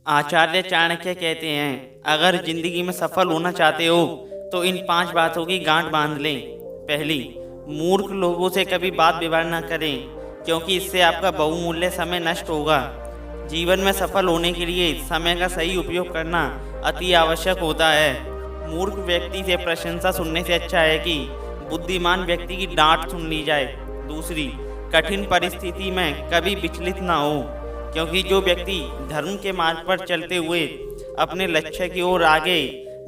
आचार्य चाणक्य कहते हैं, अगर जिंदगी में सफल होना चाहते हो तो इन 5 बातों की गांठ बांध लें। पहली, मूर्ख लोगों से कभी बात विवाद न करें, क्योंकि इससे आपका बहुमूल्य समय नष्ट होगा। जीवन में सफल होने के लिए समय का सही उपयोग करना अति आवश्यक होता है। मूर्ख व्यक्ति से प्रशंसा सुनने से अच्छा है कि बुद्धिमान व्यक्ति की डांट सुन ली जाए। दूसरी, कठिन परिस्थिति में कभी विचलित ना हो, क्योंकि जो व्यक्ति धर्म के मार्ग पर चलते हुए अपने लक्ष्य की ओर आगे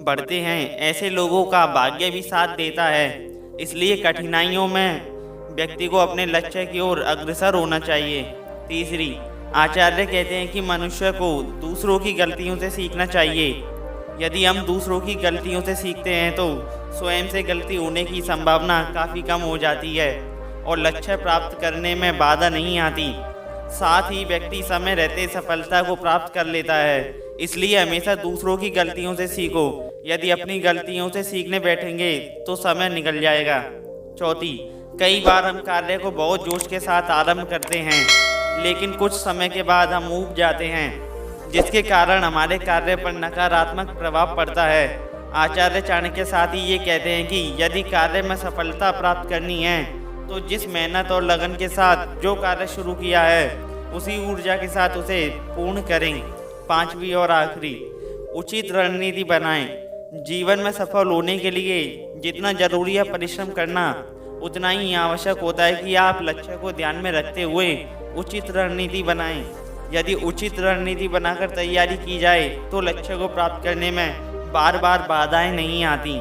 बढ़ते हैं, ऐसे लोगों का भाग्य भी साथ देता है। इसलिए कठिनाइयों में व्यक्ति को अपने लक्ष्य की ओर अग्रसर होना चाहिए। तीसरी, आचार्य कहते हैं कि मनुष्य को दूसरों की गलतियों से सीखना चाहिए। यदि हम दूसरों की गलतियों से सीखते हैं तो स्वयं से गलती होने की संभावना काफ़ी कम हो जाती है और लक्ष्य प्राप्त करने में बाधा नहीं आती। साथ ही व्यक्ति समय रहते सफलता को प्राप्त कर लेता है। इसलिए हमेशा दूसरों की गलतियों से सीखो। यदि अपनी गलतियों से सीखने बैठेंगे तो समय निकल जाएगा। चौथी, कई बार हम कार्य को बहुत जोश के साथ आरंभ करते हैं, लेकिन कुछ समय के बाद हम ऊब जाते हैं, जिसके कारण हमारे कार्य पर नकारात्मक प्रभाव पड़ता है। आचार्य चाणक्य साथ ही ये कहते हैं कि यदि कार्य में सफलता प्राप्त करनी है तो जिस मेहनत और लगन के साथ जो कार्य शुरू किया है उसी ऊर्जा के साथ उसे पूर्ण करें। पांचवी और आखिरी, उचित रणनीति बनाएं। जीवन में सफल होने के लिए जितना जरूरी है परिश्रम करना, उतना ही आवश्यक होता है कि आप लक्ष्य को ध्यान में रखते हुए उचित रणनीति बनाएं। यदि उचित रणनीति बनाकर तैयारी की जाए तो लक्ष्य को प्राप्त करने में बार बार बाधाएं नहीं आती।